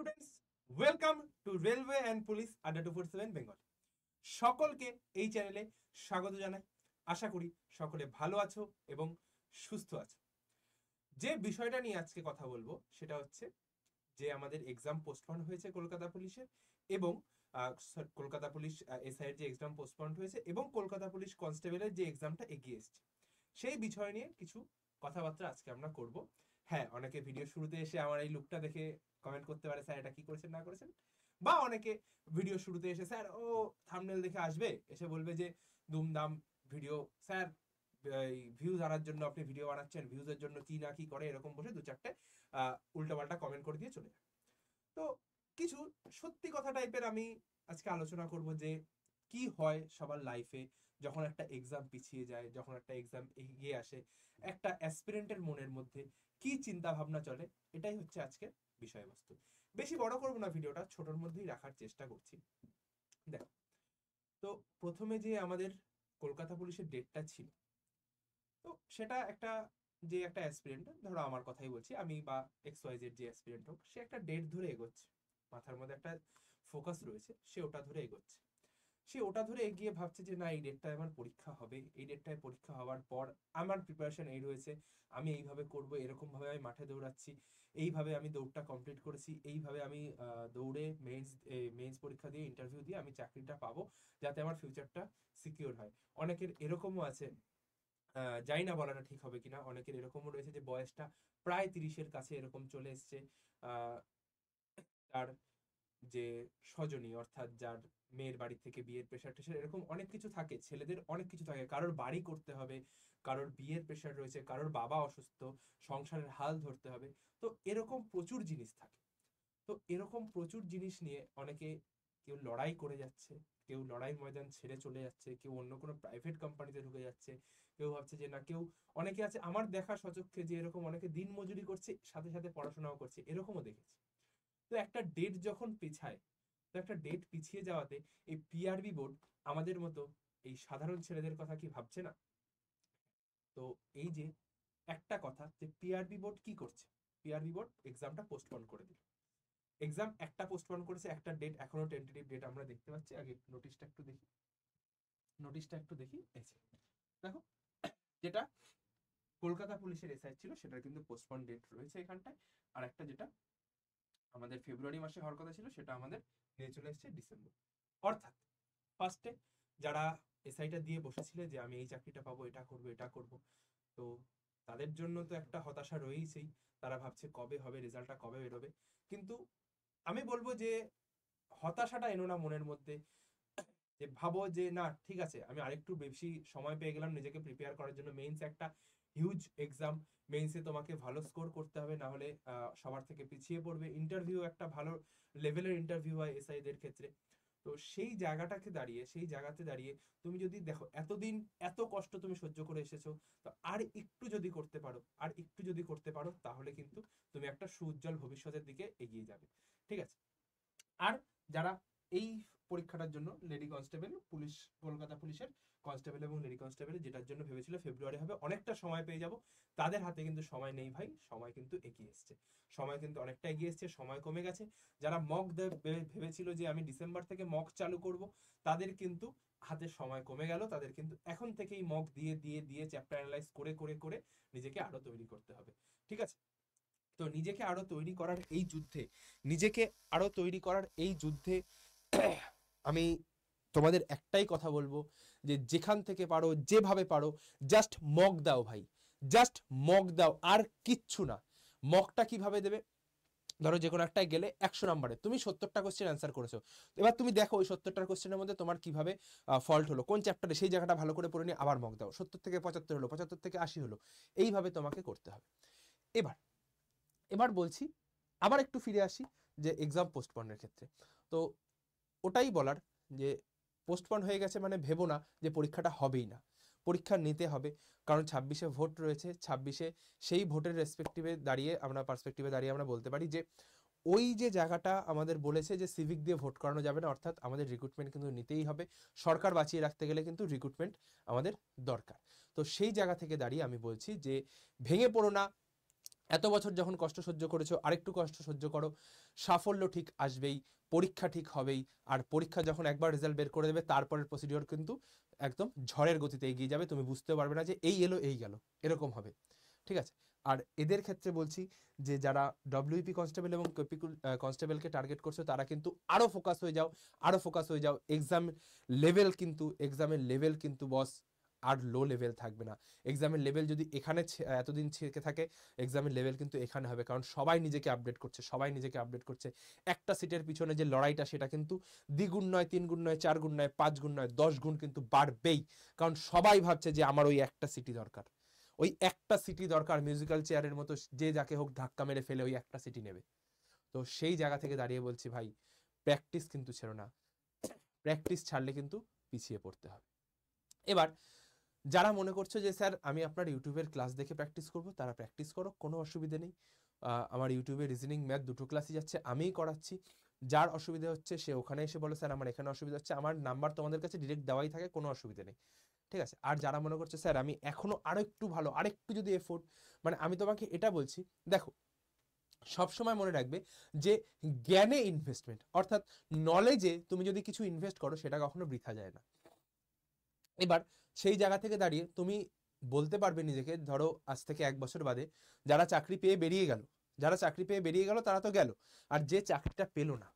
Students, welcome to railway and police আড্ডা 247 বেঙ্গল। সকলকে এই চ্যানেলে স্বাগত জানাই। আশা করি সকলে ভালো আছো এবং সুস্থ আছো। যে বিষয়টা নিয়ে আজকে কথা বলবো সেটা হচ্ছে যে আমাদের এক্সাম পোস্টপন্ড হয়েছে কলকাতা পুলিশের, এবং কলকাতা পুলিশ এসআইয়ের যে এক্সাম পোস্টপন্ড হয়েছে এবং কলকাতা পুলিশ কনস্টেবলের যে এক্সামটা এগিয়ে এসছে, সেই বিষয় নিয়ে কিছু কথাবার্তা আজকে আমরা করব। হ্যাঁ, অনেকে ভিডিও শুরুতে এসে আমার এই লুকটা দেখে কমেন্ট করতে পারে, স্যার এটা কি করেছেন না করেছেন, বা অনেকে ভিডিও শুরুতে এসে স্যার ও থাম্বনেল দেখে আসবে, এসে বলবে যে দুমদাম ভিডিও স্যার, ভিউজ আনার জন্য আপনি ভিডিও বানাচ্ছেন, ভিউজের জন্য কি না কি করে, এরকম বসে দু চারটে উল্টোপাল্টা কমেন্ট করে দিয়ে চলে যায়। তো কিছু সত্যি কথা টাইপের আমি আজকে আলোচনা করব যে কি হয় সবার লাইফে যখন একটা এক্সাম পিছিয়ে যায়, যখন একটা এক্সাম এগিয়ে আসে, একটা অ্যাসপিরেন্টের মনের মধ্যে কি চিন্তা ভাবনা চলে। এটাই হচ্ছে আজকের বিষয়বস্তু। বেশি বড় করব না, ভিডিওটা ছোটর মধ্যেই রাখার চেষ্টা করছি। দেখো, তো প্রথমে যে আমাদের কলকাতা পুলিশের ডেটটা ছিল, তো সেটা একটা, যে একটা অ্যাসপিরেন্ট, ধরো আমার কথাই বলছি আমি, বা এক্স ওয়াই জেড যে অ্যাসপিরেন্ট হোক, সে একটা ডেট ধরে এগোচ্ছে, মাথার মধ্যে একটা ফোকাস রয়েছে, সে ওটা ধরে এগোচ্ছে। সে ওটা ধরে এগিয়ে ভাবছে যে না, এই ডেটটায় আমার পরীক্ষা হবে, এই ডেটটায় পরীক্ষা হওয়ার পর আমার প্রিপারেশন এই রয়েছে, আমি এইভাবে করব, এরকম ভাবে আমি মাঠে দৌড়াচ্ছি, এইভাবে আমি দৌড়টা কমপ্লিট করেছি, এইভাবে আমি দৌড়ে মেন্স পরীক্ষা দিয়ে ইন্টারভিউ দিয়ে আমি চাকরিটা পাবো, যাতে আমার ফিউচারটা সিকিউর হয়। অনেকের এরকমও আছে, জানি না বলাটা ঠিক হবে কিনা, অনেকের এরকমও রয়েছে যে বয়সটা প্রায় 30-এর কাছে এরকম চলে এসছে, আহ, তার যে স্বজনী, অর্থাৎ যার মেয়ের বাড়ি থেকে বিয়ের প্রেশার টেশার, এরকম অনেক কিছু থাকে, ছেলেদের অনেক কিছু থাকে, কারোর বাড়ি করতে হবে, কারোর বিয়ের প্রেশার রয়েছে, কারোর বাবা অসুস্থ, সংসারের হাল ধরতে হবে। তো এরকম প্রচুর জিনিস থাকে। তো এরকম প্রচুর জিনিস নিয়ে অনেকে, কেউ লড়াই করে যাচ্ছে, কেউ লড়াই ময়দান ছেড়ে চলে যাচ্ছে, কেউ অন্য কোনো প্রাইভেট কোম্পানিতে ঢুকে যাচ্ছে, কেউ ভাবছে যে না, কেউ, অনেকে আছে আমার দেখা সচক্ষে যে এরকম অনেকে দিন মজুরি করছে, সাথে সাথে পড়াশোনাও করছে, এরকমও দেখেছি। তো একটা ডেট যখন পিছায়, তো একটা ডেট পিছিয়ে যাওয়াতে এই পিআরবি বোর্ড আমাদের মতো এই সাধারণ ছেলেদের কথা কি ভাবছে না? তো এই যে একটা কথা, যে পিআরবি বোর্ড কি করছে, পিআরবি বোর্ড এক্সামটা পোস্টপোন করে দিল। এক্সাম একটা পোস্টপোন করেছে, একটা ডেট এখনো টেন্টেটিভ ডেট আমরা দেখতে পাচ্ছি। আগে নোটিশটা একটু দেখি, নোটিশটা একটু দেখি। এই যে দেখো, যেটা কলকাতা পুলিশের এসআই ছিল সেটার কিন্তু পোস্টপোন ডেট রয়েছে এখানটায়, আর একটা যেটা আমাদের ফেব্রুয়ারি মাসে হওয়ার কথা ছিল সেটা আমাদের নিয়ে চলে এসেছে ডিসেম্বর। অর্থাৎ ফার্স্টে যারা এসআইটা দিয়ে বসেছিলে যে আমি এই চাকরিটা পাবো, এটা করব এটা করব, তো তাদের জন্য তো একটা হতাশা রয়েছেই। তারা ভাবছে কবে হবে, রেজাল্টটা কবে বেরোবে। কিন্তু আমি বলবো যে হতাশাটা এনো না মনের মধ্যে, যে ভাবো যে না ঠিক আছে, আমি আরেকটু বেশি সময় পেয়ে গেলাম নিজেকে প্রিপেয়ার করার জন্য। মেইনস একটা হিউজ এক্সাম, মেইনসে তোমাকে ভালো স্কোর করতে হবে, না হলে সবার থেকে পিছিয়ে পড়বে। ইন্টারভিউ একটা ভালো লেভেলের ইন্টারভিউ হয় এসআইদের ক্ষেত্রে। তো সেই জায়গাটাকে দাঁড়িয়ে, সেই জায়গাতে দাঁড়িয়ে তুমি যদি দেখো এতদিন এত কষ্ট তুমি সহ্য করে এসেছো, তো আর একটু যদি করতে পারো, আর একটু যদি করতে পারো, তাহলে কিন্তু তুমি একটা সুউজ্জ্বল ভবিষ্যতের দিকে এগিয়ে যাবে। ঠিক আছে? আর যারা এই পরীক্ষাটার জন্য লেডি কনস্টেবল পুলিশ, কলকাতা পুলিশের কনস্টেবল এবং লেডি কনস্টেবল যেটার জন্য ভেবেছিল ফেব্রুয়ারি হবে, অনেকটা সময় পেয়ে যাব, তাদের হাতে কিন্তু সময় নেই ভাই। সময় কিন্তু এগিয়ে এসছে, সময় কিন্তু অনেকটা এগিয়ে এসছে, সময় কমে গেছে। যারা মক ভেবেছিল যে আমি ডিসেম্বর থেকে মক চালু করব, তাদের কিন্তু হাতে সময় কমে গেল। তাদের কিন্তু এখন থেকেই মক দিয়ে দিয়ে দিয়ে চ্যাপ্টার অ্যানালাইজ করে করে করে নিজেকে আরো তৈরি করতে হবে। ঠিক আছে? তো নিজেকে আরো তৈরি করার এই যুদ্ধে, নিজেকে আরো তৈরি করার এই যুদ্ধে আমি তোমাদের একটাই কথা বলবো, যে যেখান থেকে পারো, যেভাবে পারো, জাস্ট মক দাও ভাই, জাস্ট মক দাও, আর কিচ্ছু না। মকটা কিভাবে দেবে? ধরো যে কোনো একটাই গেলে 100 নম্বরে তুমি 70টা কোশ্চেন অ্যান্সার করেছো, এবার তুমি দেখো ওই 70টার কোশ্চেনের মধ্যে তোমার কিভাবে ফল্ট হলো, কোন চ্যাপ্টারে, সেই জায়গাটা ভালো করে পড়ে নিয়ে আবার মক দাও। 70 থেকে 75 হলো, 75 থেকে 80 হলো, এইভাবে তোমাকে করতে হবে। এবার এবার বলছি, আবার একটু ফিরে আসি যে এক্সাম পোস্টপনের ক্ষেত্রে। তো ওটাই বলার, যে পোস্টপন হয়ে গেছে মানে ভেবো না যে পরীক্ষাটা হবেই না। পরীক্ষা নিতে হবে, কারণ 26-এ ভোট রয়েছে। 26-এ সেই ভোটের পার্সপেক্টিভে দাঁড়িয়ে আমরা বলতে পারি যে ওই যে জায়গাটা আমাদের বলেছে যে সিভিক দিয়ে ভোট করানো যাবে না, অর্থাৎ আমাদের রিক্রুটমেন্ট কিন্তু নিতেই হবে। সরকার বাঁচিয়ে রাখতে গেলে কিন্তু রিক্রুটমেন্ট আমাদের দরকার। তো সেই জায়গা থেকে দাঁড়িয়ে আমি বলছি যে ভেঙে পড়ো না, এত বছর যখন কষ্ট সহ্য করেছো আরেকটু কষ্ট সহ্য করো, সাফল্য ঠিক আসবেই, পরীক্ষা ঠিক হবেই। আর পরীক্ষা যখন একবার রেজাল্ট বের করে দেবে তারপরের প্রসিডিওর কিন্তু একদম ঝড়ের গতিতে এগিয়ে যাবে, তুমি বুঝতেও পারবে না যে এই এলো এই গেল, এরকম হবে। ঠিক আছে। আর এদের ক্ষেত্রে বলছি যে যারা ডব্লিউপি কনস্টেবল এবং কেপি কনস্টেবলকে টার্গেট করছো তারা কিন্তু আরো ফোকাস হয়ে যাও, আরো ফোকাস হয়ে যাও। এক্সামের লেভেল কিন্তু বস আর লো লেভেল থাকবে না। এক্সামের লেভেল যদি এখানে এতদিন ছেকে থাকে, এক্সামের লেভেল কিন্তু এখানে হবে, কারণ সবাই নিজেকে আপডেট করছে, সবাই নিজেকে আপডেট করছে। একটা সিটের পিছনে যে লড়াইটা সেটা কিন্তু দ্বিগুণ নয়, 3 গুণ নয়, 4 গুণ নয়, 5 গুণ নয়, 10 গুণ কিন্তু বাড়বেই, কারণ সবাই ভাবছে যে আমার ওই একটা সিটি দরকার, ওই একটা সিটি দরকার। মিউজিক্যাল চেয়ারের মতো যে যাকে হোক ধাক্কা মেরে ফেলে ওই একটা সিটি নেবে। তো সেই জায়গা থেকে দাঁড়িয়ে বলছি ভাই, প্র্যাকটিস কিন্তু ছেড়ো না, প্র্যাকটিস ছাড়লে কিন্তু পিছিয়ে পড়তে হবে। এবার যারা মনে করছো যে স্যার আমি আপনার ইউটিউবের ক্লাস দেখে প্র্যাকটিস করব, তারা প্র্যাকটিস করো, কোনো অসুবিধে নেই। আমার ইউটিউবে রিজনিং ম্যাথ দুটো ক্লাসই যাচ্ছে, আমিই করাচ্ছি। যার অসুবিধা হচ্ছে সে ওখানে এসে বলো স্যার আমার এখানে অসুবিধা হচ্ছে, আমার নাম্বার তোমাদের কাছে ডিরেক্ট দেওয়াই থাকে, কোনো অসুবিধা নেই। ঠিক আছে। আর যারা মনে করছে স্যার আমি এখনো আরো একটু ভালো, আরেকটু যদি এফোর্ট, মানে আমি তোমাকে এটা বলছি, দেখো সবসময় মনে রাখবে যে জ্ঞানে ইনভেস্টমেন্ট, অর্থাৎ নলেজে তুমি যদি কিছু ইনভেস্ট করো সেটা কখনো বৃথা যায় না। এবার সেই জায়গা থেকে দাঁড়িয়ে তুমি বলতে পারবে নিজেকে, ধরো আজ থেকে 1 বছর বাদে যারা চাকরি পেয়ে বেরিয়ে গেল, যারা চাকরি পেয়ে বেরিয়ে গেল তারা তো গেল, আর যে চাকরিটা পেলো না,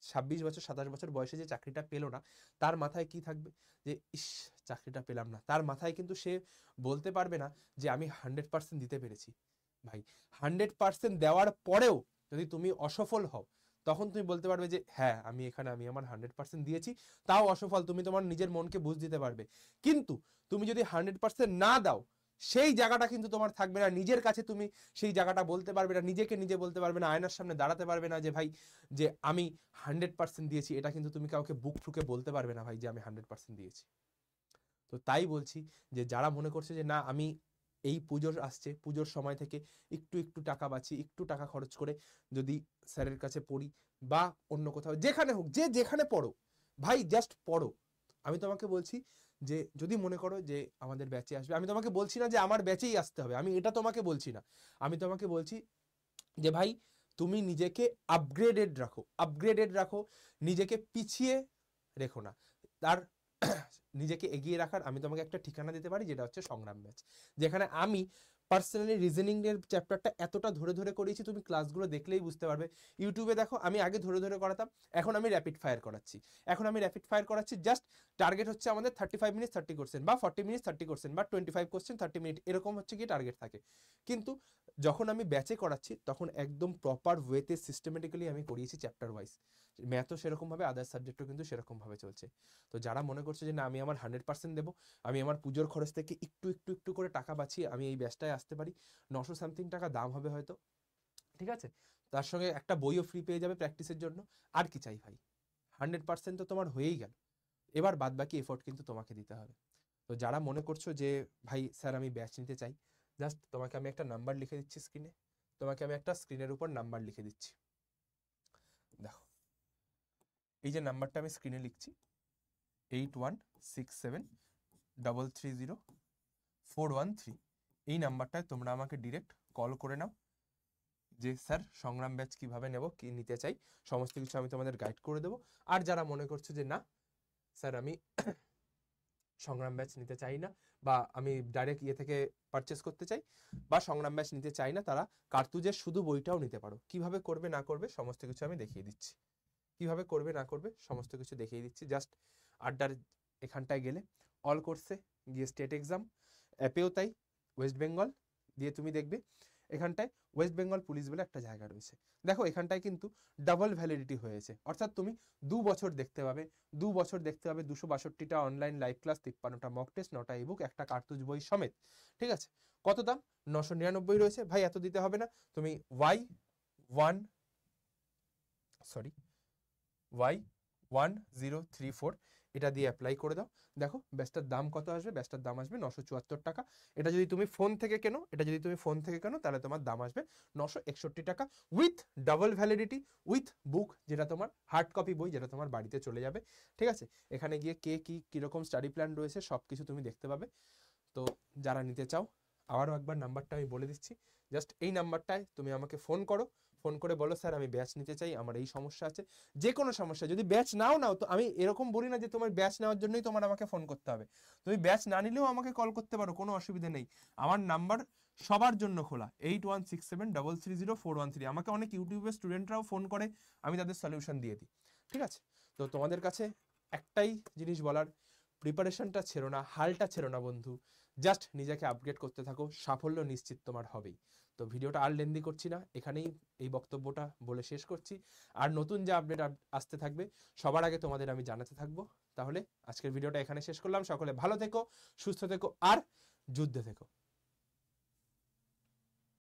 26 বছর 27 বছর বয়সে যে চাকরিটা পেলো না, তার মাথায় কি থাকবে যে ইস চাকরিটা পেলাম না। তার মাথায় কিন্তু সে বলতে পারবে না যে আমি 100% দিতে পেরেছি। ভাই 100% দেওয়ার পরেও যদি তুমি অসফল হও, তখন তুমি বলতে পারবে যে হ্যাঁ আমি আমার 100% দিয়েছি, তাও অসফল, তুমি তোমার নিজের মনকে বুঝ দিতে পারবে। কিন্তু তুমি যদি 100% না দাও, সেই জায়গাটা কিন্তু তোমার থাকবে না, নিজের কাছে তুমি সেই জায়গাটা বলতে পারবে না, নিজেকে নিজে বলতে পারবে না, আয়নার সামনে দাঁড়াতে পারবে না যে ভাই যে আমি 100% দিয়েছি। এটা কিন্তু তুমি কাউকে বুক ঠুকে বলতে পারবে না ভাই যে আমি 100% দিয়েছি। তো তাই বলছি যে যারা মনে করছে যে না আমি এই পুজোর আসছে, পুজোর সময় থেকে একটু একটু টাকা বাঁচি, একটু টাকা খরচ করে যদি স্যারের কাছে পড়ি বা অন্য কোথাও যেখানে হোক, যে যেখানে পড়ো ভাই জাস্ট পড়ো। আমি তোমাকে বলছি যে যদি মনে করো যে আমাদের ব্যাচে আসবে, আমি তোমাকে বলছি না যে আমার ব্যাচেই আসতে হবে, আমি এটা তোমাকে বলছি না। আমি তোমাকে বলছি যে ভাই তুমি নিজেকে আপগ্রেডেড রাখো, নিজেকে পিছিয়ে রেখো না। তার নিজেকে এগিয়ে রাখার আমি তোমাকে একটা ঠিকানা দিতে পারি, যেটা হচ্ছে সংগ্রাম ব্যাচ, যেখানে আমি পার্সোনালি রিজনিং এর চ্যাপ্টারটা এতটা ধরে ধরে করিয়েছি, তুমি ক্লাসগুলো দেখলেই বুঝতে পারবে। ইউটিউবে দেখো, আমি আগে ধরে ধরে করাতাম, এখন আমি র্যাপিড ফায়ার করাচ্ছি। জাস্ট টার্গেট হচ্ছে আমাদের 35 মিনিট 30 কোশ্চেন, বা 40 মিনিট 30 কোশ্চেন, বা 25 কোশ্চেন 30 মিনিট, এরকম হচ্ছে কি টার্গেট থাকে। কিন্তু যখন আমি ব্যাচে করাচ্ছি তখন একদম প্রপার ওয়েতে সিস্টেমেটিক্যালি আমি করিয়েছি চ্যাপ্টার ওয়াইজ। ম্যাথও সেরকমভাবে, আদার সাবজেক্টও কিন্তু সেরকমভাবে চলছে। তো যারা মনে করছে যে না আমি আমার 100% দেবো, আমি আমার পুজোর খরচ থেকে একটু একটু একটু করে টাকা বাঁচিয়ে আমি এই ব্যাচটায় আসতে পারি, 900 সামথিং টাকা দাম হবে হয়তো, ঠিক আছে, তার সঙ্গে একটা বইও ফ্রি পেয়ে যাবে প্র্যাকটিসের জন্য। আর কি চাই ভাই, 100% তো তোমার হয়েই গেল, এবার বাদ বাকি এফোর্ট কিন্তু তোমাকে দিতে হবে। তো যারা মনে করছো যে ভাই স্যার আমি ব্যাচ নিতে চাই, জাস্ট তোমাকে আমি একটা নাম্বার লিখে দিচ্ছি স্ক্রিনে, তোমাকে আমি একটা স্ক্রিনের উপর নাম্বার লিখে দিচ্ছি। দেখো এই যে নাম্বারটা আমি স্ক্রিনে লিখছি, 8167330413, এই নাম্বারটায় তোমরা আমাকে ডিরেক্ট কল করে নাও যে স্যার সংগ্রাম ব্যাচ কিভাবে নেব, কি নিতে চাই, সমস্ত কিছু আমি তোমাদের গাইড করে দেবো। আর যারা মনে করছো যে না স্যার আমি সংগ্রাম ব্যাচ নিতে চাই না, বা আমি ডাইরেক্ট ইয়ে থেকে পারচেস করতে চাই, বা সংগ্রাম ব্যাচ নিতে চাই না, তারা কার্তুজের শুধু বইটাও নিতে পারো। কিভাবে করবে না করবে সমস্ত কিছু আমি দেখিয়ে দিচ্ছি, কিভাবে করবে না করবে সমস্ত কিছু দেখিয়ে দিচ্ছি। জাস্ট আড্ডার এখানটায় গেলে অল কোর্সে গিয়ে স্টেট এক্সাম, অ্যাপেও তাই, ওয়েস্ট বেঙ্গল দিয়ে তুমি দেখবে এখানটায় ওয়েস্ট বেঙ্গল পুলিশ বলে একটা জায়গা রয়েছে। দেখো এখানটায় কিন্তু ডাবল ভ্যালিডিটি হয়েছে, অর্থাৎ তুমি 2 বছর দেখতে পাবে, 2 বছর দেখতে পাবে 262টা অনলাইন লাইভ ক্লাস, 53টা মক টেস্ট, 9টা ইবুক, একটা কার্তুজ বই সমেত। ঠিক আছে, কত দাম? 999 রয়েছে ভাই, এত দিতে হবে না। তুমি Y1034 এটা দিয়ে অ্যাপ্লাই করে দাও। দেখো ব্যাচটার দাম কত আসবে, ব্যাচটার দাম আসবে 974 টাকা। এটা যদি তুমি ফোন থেকে কেনো, তাহলে তোমার দাম আসবে 961 টাকা, উইথ ডাবল ভ্যালিডিটি, উইথ বুক, যেটা তোমার হার্ড কপি বই, যেটা তোমার বাড়িতে চলে যাবে। ঠিক আছে, এখানে গিয়ে কে কিরকম স্টাডি প্ল্যান রয়েছে সব কিছু তুমি দেখতে পাবে। তো যারা নিতে চাও, আবারও একবার নাম্বারটা আমি বলে দিচ্ছি, জাস্ট এই নাম্বারটায় তুমি আমাকে ফোন করো, ফোন করে বলো স্যার আমি ব্যাচ নিতে চাই, আমার এই সমস্যা আছে, যে কোনো সমস্যা। যদি ব্যাচ নাও তো আমি এরকম বলি না যে তোমার ব্যাচ নেওয়ার জন্যই তোমার আমাকে ফোন করতে হবে, তুমি ব্যাচ না নিলেও আমাকে কল করতে পারো, কোনো অসুবিধা নেই। আমার নাম্বার সবার জন্য খোলা, 8167330413। আমাকে অনেক ইউটিউবের স্টুডেন্টরাও ফোন করে, আমি তাদের সলিউশন দিয়ে দিই, ঠিক আছে? তো তোমাদের কাছে একটাই জিনিস বলার, প্রিপারেশনটা ছেড়ো না, হালটা ছেড়ো না বন্ধু, জাস্ট নিজেকে আপগ্রেড করতে থাকো, সাফল্য নিশ্চিত তোমার হবেই। তো ভিডিওটা আর লেন্দি করছি না, এখানেই এই বক্তব্যটা বলে শেষ করছি। আর নতুন যে আপডেট আসতে থাকবে সবার আগে তোমাদের আমি জানাতে থাকবো। তাহলে আজকের ভিডিওটা এখানে শেষ করলাম। সকলে ভালো থেকো, সুস্থ থেকো আর যুদ্ধে থেকো।